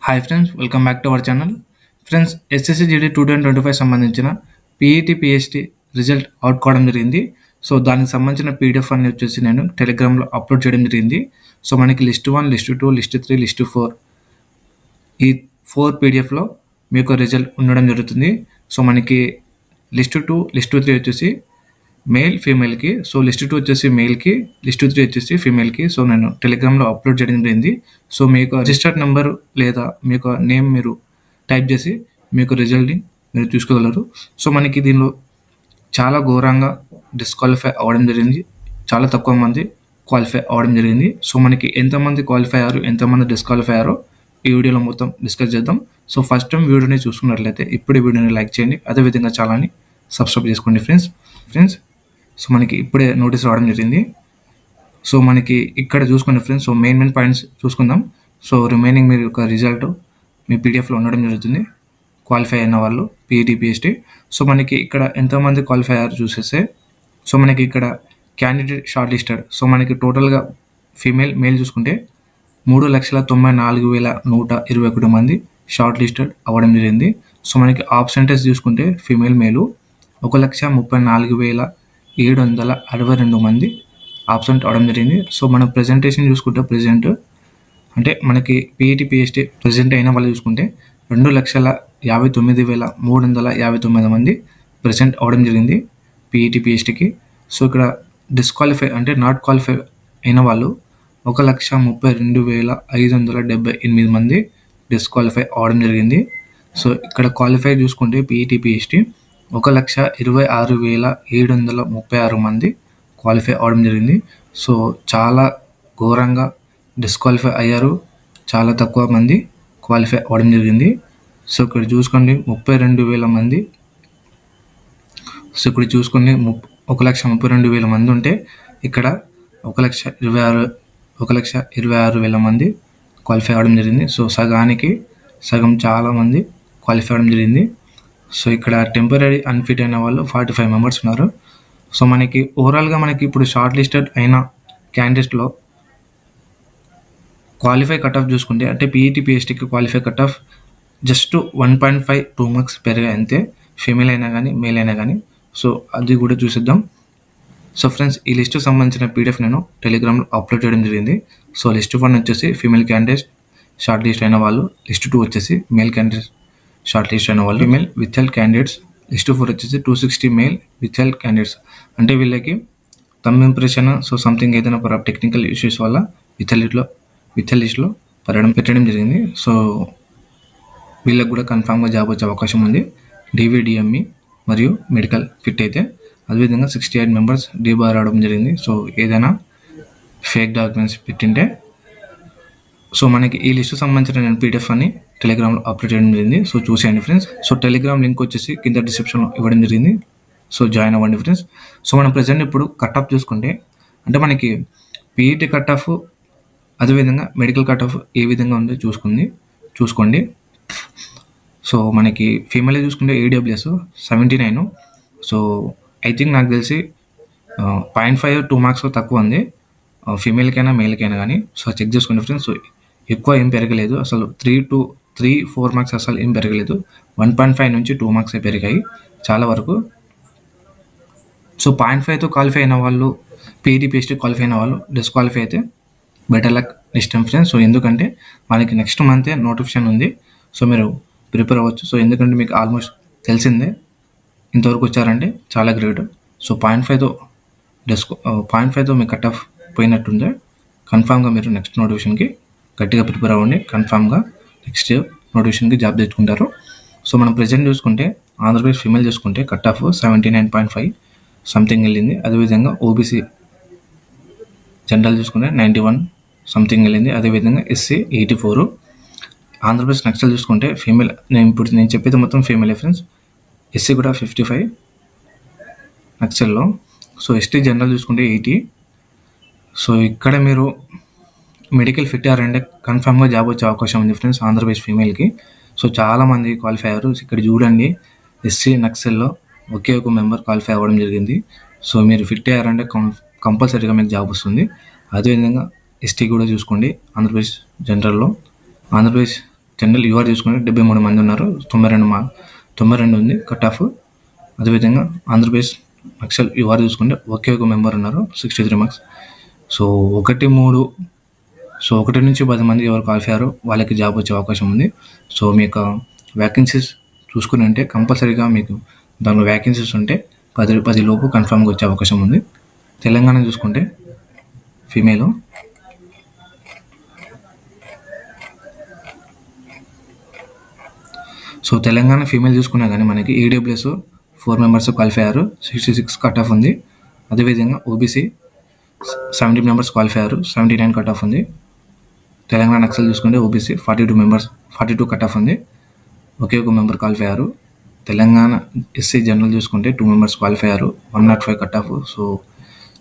Hi friends, welcome back to our channel. Friends, SSC GD 2025 సంబంధించిన PET PhD result out కావడం జరిగింది. So దానికి సంబంధించిన పీడిఎఫ్ అని వచ్చేసి నేను టెలిగ్రామ్లో అప్లోడ్ చేయడం జరిగింది. సో మనకి లిస్ట్ 1, లిస్ట్ 2, లిస్ట్ 3, లిస్ట్ 4 ఈ 4 పీడిఎఫ్లో మీకు రిజల్ట్ ఉండడం జరుగుతుంది. సో మనకి లిస్ట్ 2, లిస్ట్ 3 వచ్చేసి మేల్ ఫీమేల్కి, సో లిస్ట్ 2 వచ్చేసి మేల్కి, లిస్ట్ 3 వచ్చేసి ఫీమేల్కి. సో నేను టెలిగ్రామ్లో అప్లోడ్ చేయడం జరిగింది. సో మీకు రిజిస్టర్డ్ నెంబర్ లేదా మీకు నేమ్ మీరు టైప్ చేసి మీకు రిజల్ట్ని మీరు చూసుకోగలరు. సో మనకి దీనిలో చాలా ఘోరంగా డిస్క్వాలిఫై అవ్వడం జరిగింది. చాలా తక్కువ మంది క్వాలిఫై అవ్వడం జరిగింది. సో మనకి ఎంతమంది క్వాలిఫై అయ్యారు, ఎంతమంది డిస్క్వాలిఫై అయ్యారో ఈ వీడియోలో మొత్తం డిస్కస్ చేద్దాం. సో ఫస్ట్ టైం వీడియోని చూసుకున్నట్లయితే ఇప్పుడే వీడియోని లైక్ చేయండి, అదేవిధంగా ఛానల్ని సబ్స్క్రైబ్ చేసుకోండి ఫ్రెండ్స్. సో మనకి ఇప్పుడే నోటీస్ రావడం జరిగింది. సో మనకి ఇక్కడ చూసుకోండి ఫ్రెండ్స్. సో మెయిన్ పాయింట్స్ చూసుకుందాం. సో రిమైనింగ్ మీరు యొక్క రిజల్ట్ మీ పీడిఎఫ్లో ఉండడం జరుగుతుంది, క్వాలిఫై అయిన వాళ్ళు పీఈటీ పిహెచ్డి. సో మనకి ఇక్కడ ఎంతమంది క్వాలిఫై అయ్యారు చూసేస్తే, సో మనకి ఇక్కడ క్యాండిడేట్ షార్ట్ లిస్టెడ్. సో మనకి టోటల్గా మేల్ చూసుకుంటే 3,94,121 మంది షార్ట్ లిస్టెడ్ అవ్వడం జరిగింది. సో మనకి ఆబ్సెంటేజ్ చూసుకుంటే మేలు 1,34,762 మంది ఆబ్సెంట్ అవడం జరిగింది. సో మన ప్రెజెంటేషన్ చూసుకుంటే ప్రెజెంట్ అంటే మనకి పీఈటీ పిహెచ్డి ప్రెజెంట్ అయిన వాళ్ళు చూసుకుంటే 2,59,359 మంది ప్రెజెంట్ అవడం జరిగింది పీఈటీ పిహెచ్డికి. సో ఇక్కడ డిస్క్వాలిఫై అంటే నాట్ క్వాలిఫై అయిన వాళ్ళు 1,32,578 మంది డిస్క్వాలిఫై అవడం జరిగింది. సో ఇక్కడ క్వాలిఫై చూసుకుంటే పీఈటీ పిహెచ్డి 1,26,736 మంది క్వాలిఫై అవడం జరిగింది. సో చాలా ఘోరంగా డిస్క్వాలిఫై అయ్యారు, చాలా తక్కువ మంది క్వాలిఫై అవ్వడం జరిగింది. సో ఇక్కడ చూసుకోండి 32,000 మంది. సో ఇక్కడ చూసుకుని 1,32,000 మంది ఉంటే ఇక్కడ 1,26,000 మంది క్వాలిఫై అవ్వడం జరిగింది. సో సగానికి సగం చాలా మంది క్వాలిఫై అవ్వడం జరిగింది. సో ఇక్కడ టెంపరీ అన్ఫిట్ అయిన వాళ్ళు 45 మెంబర్స్ ఉన్నారు. సో మనకి ఓవరాల్గా మనకి ఇప్పుడు షార్ట్ లిస్టెడ్ అయిన క్యాండిడేట్స్లో క్వాలిఫై కట్ ఆఫ్ చూసుకుంటే అంటే పీఈటీ పిహెచ్డికి qualify cut off just 1.5 2 marks పెరిగాయి అంతే, ఫీమేల్ అయినా కానీ మేల్ అయినా కానీ. సో అది కూడా చూసిద్దాం. సో ఫ్రెండ్స్, ఈ లిస్టుకు సంబంధించిన పీడిఎఫ్ నేను టెలిగ్రామ్లో అప్లోడ్ చేయడం జరిగింది. సో లిస్ట్ 1 వచ్చేసి ఫీమేల్ క్యాండిడేట్ షార్ట్ లిస్ట్ అయిన వాళ్ళు, లిస్ట్ 2 వచ్చేసి మేల్ క్యాండిడేట్ షార్ట్ లిస్ట్ అయిన వాళ్ళు, female with health candidates. List 4 వచ్చేసి 260 మేల్ విత్ హెల్త్ క్యాండిడేట్స్. అంటే వీళ్ళకి థంబ్ ఇంప్రెషన్ సో సంథింగ్ ఏదైనా టెక్నికల్ ఇష్యూస్ వల్ల విత్ హెల్త్ లిస్ట్లో పెట్టడం జరిగింది. సో వీళ్ళకి కూడా కన్ఫామ్గా జాబ్ వచ్చే అవకాశం ఉంది, డివిడిఎంఈ మరియు మెడికల్ ఫిట్ అయితే. అదేవిధంగా 68 మెంబర్స్ డీబార్ అవడం జరిగింది. సో ఏదైనా ఫేక్ డాక్యుమెంట్స్ పెట్టింటే. సో మనకి ఈ లిస్టు సంబంధించిన నేను పీడిఎఫ్ అని టెలిగ్రామ్లో అప్లోడ్ చేయడం జరిగింది. సో చూసేయండి ఫ్రెండ్స్. సో టెలిగ్రామ్ లింక్ వచ్చేసి కింద డిస్క్రిప్షన్లో ఇవ్వడం జరిగింది. సో జాయిన్ అవ్వండి ఫ్రెండ్స్. సో మనం ప్రజెంట్ ఇప్పుడు కట్ ఆఫ్ చూసుకుంటే అంటే మనకి పీఈటీ కట్ ఆఫ్ అదేవిధంగా మెడికల్ కట్ ఆఫ్ ఏ విధంగా ఉందో చూసుకోండి. సో మనకి ఫీమేల్ చూసుకుంటే ఏడబ్ల్యూఎస్ 79. సో ఐ థింక్ నాకు తెలిసి 0.5 2 మార్క్స్ తక్కువ ఉంది ఫీమేల్కైనా మేల్కైనా కానీ. సో చెక్ చేసుకోండి ఫ్రెండ్స్. సో ఎక్కువ ఏం పెరగలేదు, అసలు 3-4 మార్క్స్ అసలు ఏం పెరగలేదు. 1.5 నుంచి 2 మార్క్స్ పెరిగాయి చాలా వరకు. సో 0.5తో క్వాలిఫై అయిన వాళ్ళు, పీఈటీ పిహెచ్డి క్వాలిఫై అయిన వాళ్ళు డిస్క్వాలిఫై అయితే better luck next time friends. So ఎందుకంటే మనకి నెక్స్ట్ మంతే నోటిఫికేషన్ ఉంది. సో మీరు ప్రిపేర్ అవ్వచ్చు. సో ఎందుకంటే మీకు ఆల్మోస్ట్ తెలిసిందే, ఇంతవరకు వచ్చారంటే చాలా గ్రేట్. సో 0.5తో మీ కట్ ఆఫ్ పోయినట్టుందే. కన్ఫామ్గా మీరు నెక్స్ట్ నోటిఫికేషన్కి గట్టిగా ప్రిపేర్ అవ్వండి, కన్ఫామ్గా నెక్స్ట్ నోటిఫికేషన్కి జాబ్ తెచ్చుకుంటారు. సో మనం ప్రెజెంట్ చూసుకుంటే ఆంధ్రప్రదేశ్ ఫీమేల్ చూసుకుంటే కట్ ఆఫ్ 79.5 సంథింగ్ వెళ్ళింది. అదేవిధంగా ఓబీసీ జనరల్ చూసుకుంటే 91 సంథింగ్ వెళ్ళింది. అదేవిధంగా ఎస్సీ 84. ఆంధ్రప్రదేశ్ నక్సల్ చూసుకుంటే ఫీమేల్, నేను చెప్పేది మొత్తం ఫీమేల్ ఫ్రెండ్స్. ఎస్సీ కూడా 55 నక్సల్లో. సో ఎస్టీ జనరల్ చూసుకుంటే 80. సో ఇక్కడ మీరు మెడికల్ ఫిట్ అయ్యారంటే కన్ఫామ్గా జాబ్ వచ్చే అవకాశం ఉంది ఫ్రెండ్స్ ఆంధ్రప్రదేశ్ ఫీమేల్కి. సో చాలామంది క్వాలిఫై అయ్యారు. ఇక్కడ చూడండి ఎస్సీ నక్సల్లో ఒకే ఒక మెంబర్ క్వాలిఫై అవ్వడం జరిగింది. సో మీరు ఫిట్ అయ్యారంటే కంపల్సరీగా మీకు జాబ్ వస్తుంది. అదేవిధంగా ఎస్టీ కూడా చూసుకోండి. ఆంధ్రప్రదేశ్ జనరల్లో ఆంధ్రప్రదేశ్ జనరల్ యూఆర్ చూసుకుంటే 73 మంది ఉన్నారు, 92 ఉంది కట్ ఆఫ్. అదేవిధంగా ఆంధ్రప్రదేశ్ నక్సల్ యూఆర్ చూసుకుంటే ఒకే ఒక మెంబర్ ఉన్నారు, 63 మార్క్స్. సో 1 నుంచి 10 మంది ఎవరు క్వాలిఫై అయ్యారో వాళ్ళకి జాబ్ వచ్చే అవకాశం ఉంది. సో మీ యొక్క వ్యాకెన్సీస్ చూసుకుని అంటే కంపల్సరీగా మీకు దానిలో వ్యాకెన్సీస్ ఉంటే 10 లోపు కన్ఫామ్గా వచ్చే అవకాశం ఉంది. తెలంగాణ చూసుకుంటే ఫీమేల్ సో తెలంగాణ ఫీమేల్ చూసుకున్నా కానీ మనకి ఈడబ్ల్యూఎస్ 4 మెంబర్స్ క్వాలిఫై అయ్యారు, 66 కట్ ఆఫ్ ఉంది. అదేవిధంగా ఓబీసీ 70 మెంబర్స్ క్వాలిఫై అయ్యారు, 79 కట్ ఆఫ్ ఉంది. తెలంగాణ నక్సల్ చూసుకుంటే ఓబీసీ 42 కట్ ఆఫ్ ఉంది, ఒకే ఒక మెంబర్ క్వాలిఫై అయ్యారు. తెలంగాణ ఎస్సీ జనరల్ చూసుకుంటే 2 మెంబర్స్ క్వాలిఫై అయ్యారు, 105 కట్ ఆఫ్. సో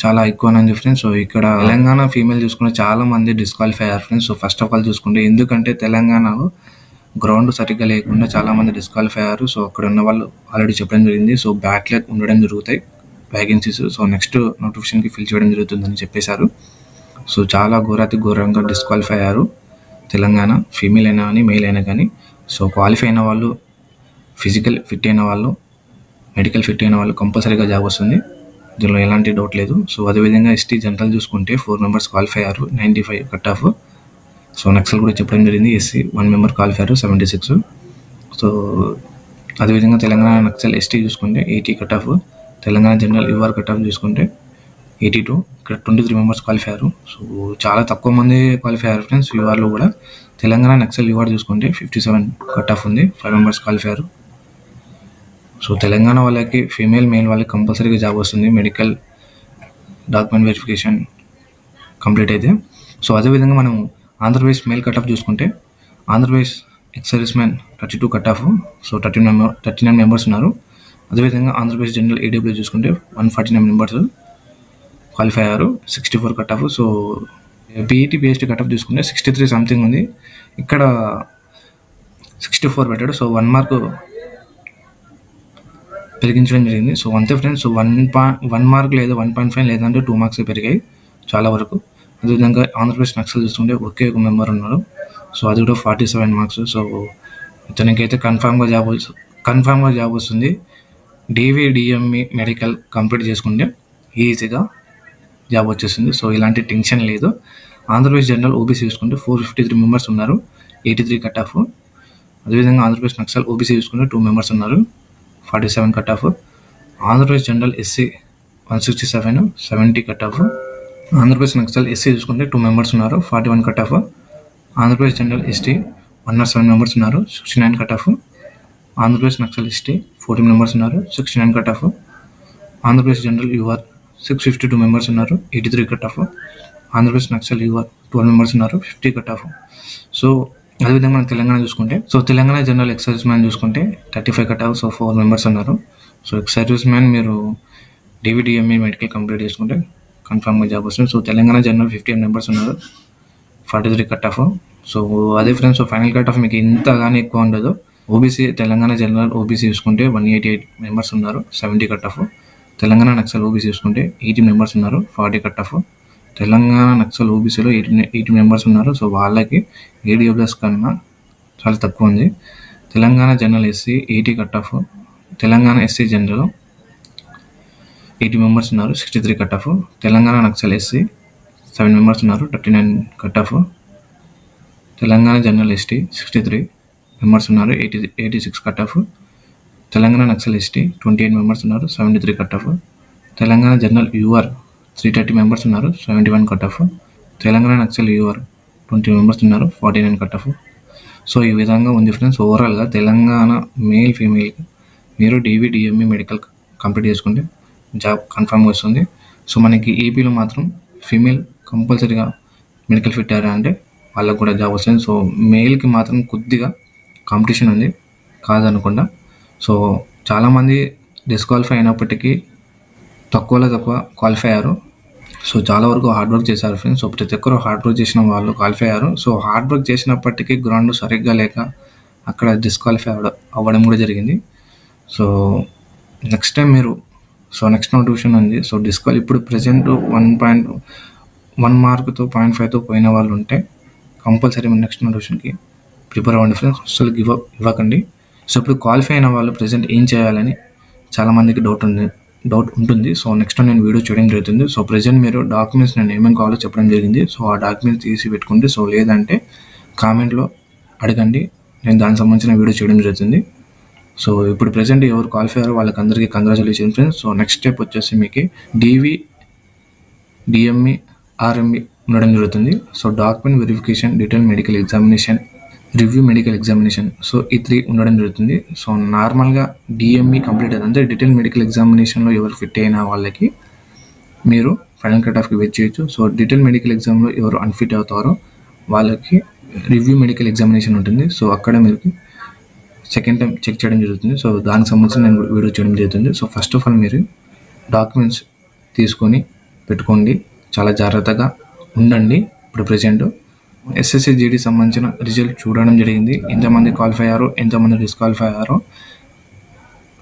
చాలా ఎక్కువ అని ఫ్రెండ్స్. సో ఇక్కడ తెలంగాణ ఫీమేల్ చూసుకుంటే చాలా మంది డిస్క్వాలిఫై అయ్యారు friends. So first of all చూసుకుంటే ఎందుకంటే తెలంగాణలో గ్రౌండ్ సరిగ్గా లేకుండా చాలా మంది డిస్క్వాలిఫై అయ్యారు. సో అక్కడ ఉన్న వాళ్ళు ఆల్రెడీ చెప్పడం జరిగింది. సో బ్యాక్లాగ్ ఉండడం జరుగుతాయి వ్యాకెన్సీస్. సో నెక్స్ట్ నోటిఫికేషన్కి ఫిల్ చేయడం జరుగుతుందని చెప్పేశారు. సో చాలా ఘోరంగా డిస్క్వాలిఫై అయ్యారు తెలంగాణ ఫీమేల్ అయినా కానీ మెయిల్ అయినా కానీ. సో క్వాలిఫై అయిన వాళ్ళు, ఫిజికల్ ఫిట్ అయిన వాళ్ళు, మెడికల్ ఫిట్ అయిన వాళ్ళు కంపల్సరీగా జాబ్ వస్తుంది, దీనిలో ఎలాంటి డౌట్ లేదు. సో అదేవిధంగా ఎస్టీ జనరల్ చూసుకుంటే 4 మెంబర్స్ క్వాలిఫై అయ్యారు, 95 కట్ ఆఫ్. సో నక్సల్ కూడా చెప్పడం జరిగింది, ఎస్సీ 1 మెంబర్ క్వాలిఫై అయ్యారు, 76. సో అదేవిధంగా తెలంగాణ నక్సల్ ఎస్టీ చూసుకుంటే 80 cut off. Telangana general UR cut off చూసుకుంటే 82, ఇక్కడ 23 మెంబర్స్ క్వాలిఫై అయ్యారు. సో చాలా తక్కువ మంది క్వాలిఫై అయ్యారు ఫ్రెండ్స్ యూఆర్లో కూడా. తెలంగాణ నక్సల్ యూఆర్ చూసుకుంటే 57 కట్ ఆఫ్ ఉంది, 5 మెంబర్స్ క్వాలిఫై అయ్యారు. సో తెలంగాణ వాళ్ళకి ఫీమేల్ మెయిల్ వాళ్ళకి కంపల్సరీగా జాబ్ వస్తుంది, మెడికల్ డాక్యుమెంట్ వెరిఫికేషన్ కంప్లీట్ అయితే. సో అదేవిధంగా మనం ఆంధ్రప్రదేశ్ మెయిల్ కట్ ఆఫ్ చూసుకుంటే Andhra Pradesh ex service man 32 cut off. So 39 members ఉన్నారు. అదేవిధంగా ఆంధ్రప్రదేశ్ జనరల్ ఏడబ్ల్యూ చూసుకుంటే 149 మెంబర్స్ క్వాలిఫై అయ్యారు, 64 cut off. So PET PhD cut off చూసుకుంటే 63 సంథింగ్ ఉంది, ఇక్కడ 64 పెట్టాడు. సో 1 మార్క్ పెరిగించడం జరిగింది. సో అంతే ఫ్రెండ్స్. సో 1 మార్క్ లేదా 1.5 లేదంటే 2 మార్క్స్ పెరిగాయి చాలా వరకు. అదేవిధంగా ఆంధ్రప్రదేశ్ నక్సల్ చూస్తుంటే ఒకే ఒక మెంబర్ ఉన్నారు, సో అది కూడా 47 మార్క్స్. సో ఇతనికైతే కన్ఫామ్గా జాబ్ వస్తుంది. డిఎంఈ మెడికల్ కంప్లీట్ చేసుకుంటే ఈజీగా జాబ్ వచ్చేస్తుంది. సో ఇలాంటి టెన్షన్ లేదు. ఆంధ్రప్రదేశ్ జనరల్ ఓబీసీ చూసుకుంటే 453 మెంబర్స్ ఉన్నారు, 83 కట్ ఆఫ్. అదేవిధంగా ఆంధ్రప్రదేశ్ నక్సల్ ఓబీసీ చూసుకుంటే 2 మెంబర్స్ ఉన్నారు, 47 cut off. Andhra Pradesh general SC 167, 70 cut off. Andhra Pradesh Naxal SC చూసుకుంటే 2 మెంబర్స్ ఉన్నారు, 41 cut off. Andhra Pradesh general ST 107 members ఉన్నారు, 69 cut off. Andhra Pradesh Naxal ST 14 members ఉన్నారు, 69 cut off. Andhra Pradesh general UR 652 members ఉన్నారు, 83 cut off. Andhra Pradesh Naxal UR 12 members ఉన్నారు, 50 కట్ ఆఫ్. సో అదేవిధంగా మనం తెలంగాణ చూసుకుంటే, so Telangana general ex service man చూసుకుంటే 35 కట్ ఆఫ్. సో 4 మెంబర్స్ ఉన్నారు. సో ఎక్స్ సర్వీస్ మ్యాన్ మీరు డిఎంఈ మెడికల్ కంప్లీట్ చేసుకుంటే కన్ఫామ్గా జాబ్ వస్తుంది. సో తెలంగాణ జనరల్ 58 మెంబర్స్ ఉన్నారు, 43 కట్ ఆఫ్. సో అదే friends. So final cut off మీకు ఇంతగానే ఎక్కువ ఉండదు. ఓబీసీ తెలంగాణ జనరల్ ఓబీసీ చూసుకుంటే 188 మెంబర్స్ ఉన్నారు, 70 కట్ ఆఫ్. తెలంగాణ నక్సల్ ఓబీసీ చూసుకుంటే 80 మెంబర్స్ ఉన్నారు, 40 కట్ ఆఫ్. తెలంగాణ నక్సల్ ఓబీసీలో 80 మెంబర్స్ ఉన్నారు. సో వాళ్ళకి ఏడబ్ల్యూఎస్ కన్నా చాలా తక్కువ ఉంది. Telangana general SC 80 cut off. Telangana SC general 80 members ఉన్నారు, 63 కట్ ఆఫ్. తెలంగాణ నక్సల్ ఎస్సీ 7 మెంబర్స్ ఉన్నారు, 39 cut off. Telangana general ST 63 members ఉన్నారు, 86 కట్ ఆఫ్. తెలంగాణ నక్సల్ ఎస్టీ 28 మెంబర్స్ ఉన్నారు, 73 cut off. Telangana general UR 330 members ఉన్నారు, 71 cut off. Telangana Naxal UR 20 members ఉన్నారు, 49 కట్ ఆఫ్. సో ఈ విధంగా ఉంది ఫ్రెండ్స్. ఓవరాల్గా తెలంగాణ మెయిల్ ఫీమేల్ మీరు డిఎంఈ మెడికల్ కంప్లీట్ చేసుకుంటే జాబ్ కన్ఫర్మ్ వస్తుంది. సో మనకి ఏపీలో మాత్రం ఫీమేల్ కంపల్సరీగా మెడికల్ ఫిట్ అయ్యారా అంటే వాళ్ళకు కూడా జాబ్ వస్తుంది. సో మెయిల్కి మాత్రం కొద్దిగా కాంపిటీషన్ ఉంది కాదనకుండా. సో చాలామంది డిస్క్వాలిఫై అయినప్పటికీ తక్కువలో తక్కువ క్వాలిఫై అయ్యారు. సో చాలా వరకు హార్డ్ వర్క్ చేశారు ఫ్రెండ్స్. సో ప్రతి ఒక్కరు హార్డ్ వర్క్ చేసిన వాళ్ళు క్వాలిఫై అయ్యారు. సో హార్డ్ వర్క్ చేసినప్పటికీ గ్రౌండ్ సరిగ్గా లేక అక్కడ డిస్క్వాలిఫై అవ్వడం కూడా జరిగింది. సో నెక్స్ట్ టైం మీరు నెక్స్ట్ నోటిఫికేషన్ ఉంది. సో ఇప్పుడు ప్రజెంట్ 1 మార్క్తో 0.5తో పోయిన వాళ్ళు ఉంటే కంపల్సరీ నెక్స్ట్ నోటిఫికేషన్కి ప్రిపేర్ అవ్వండి ఫ్రెండ్స్, అసలు గివ్ అప్ ఇవ్వకండి. సో ఇప్పుడు క్వాలిఫై అయిన వాళ్ళు ప్రజెంట్ ఏం చేయాలని చాలామందికి డౌట్ ఉంటుంది. సో నెక్స్ట్ నేను వీడియో చేయడం జరుగుతుంది. సో ప్రజెంట్ మీరు డాక్యుమెంట్స్ నేను ఏమేమి కావాలో చెప్పడం జరిగింది. సో ఆ డాక్యుమెంట్స్ తీసి పెట్టుకోండి. సో లేదంటే కామెంట్లో అడగండి, నేను దానికి సంబంధించిన వీడియో చేయడం జరుగుతుంది. సో ఇప్పుడు ప్రజెంట్ ఎవరు క్వాలిఫై అయ్యారో వాళ్ళకి అందరికీ congratulation friends. So next step వచ్చేసి మీకు డివి, డిఎంఈ, ఆర్ఎంఈ ఉండడం జరుగుతుంది. So document verification, detail medical examination, review medical examination, so ఈ 3 ఉండడం జరుగుతుంది. సో నార్మల్గా డిఎంఈ కంప్లీట్ అయిందంటే డీటెయిల్ మెడికల్ ఎగ్జామినేషన్లో ఎవరు ఫిట్ అయిన వాళ్ళకి మీరు ఫైనల్ కట్ ఆఫ్కి వెయిట్ చేయొచ్చు. సో డీటెయిల్ మెడికల్ ఎగ్జామ్లో ఎవరు అన్ఫిట్ అవుతారో వాళ్ళకి రివ్యూ మెడికల్ ఎగ్జామినేషన్ ఉంటుంది. సో అక్కడ మీరు సెకండ్ టైం చెక్ చేయడం జరుగుతుంది. సో దానికి సంబంధించి నేను వీడియో చేయడం జరుగుతుంది. సో ఫస్ట్ ఆఫ్ ఆల్ మీరు డాక్యుమెంట్స్ తీసుకొని పెట్టుకోండి, చాలా జాగ్రత్తగా ఉండండి. ఇప్పుడు ప్రజెంట్ ఎస్ఎస్సి జీడీ సంబంధించిన రిజల్ట్ చూడడం జరిగింది, ఎంతమంది క్వాలిఫై అయ్యారో, ఎంతమంది డిస్క్వాలిఫై అయ్యారో.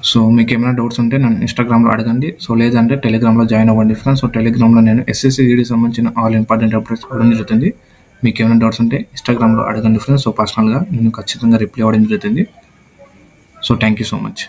సో మీకు ఏమైనా డౌట్స్ ఉంటే నన్ను ఇన్స్టాగ్రామ్లో అడగండి. సో లేదంటే టెలిగ్రామ్లో జాయిన్ అవ్వండి ఫ్రెండ్స్. సో టెలిగ్రామ్లో నేను ఎస్ఎస్సి జీడీ సంబంధించిన ఆల్ ఇంపార్టెంట్ అప్డేట్స్ ఇవ్వడం జరుగుతుంది. మీకు ఏమైనా డౌట్స్ ఉంటే ఇన్స్టాగ్రామ్లో అడగండి ఫ్రెండ్స్. సో పర్సనల్గా నేను ఖచ్చితంగా రిప్లై అవ్వడం జరుగుతుంది. So thank you so much.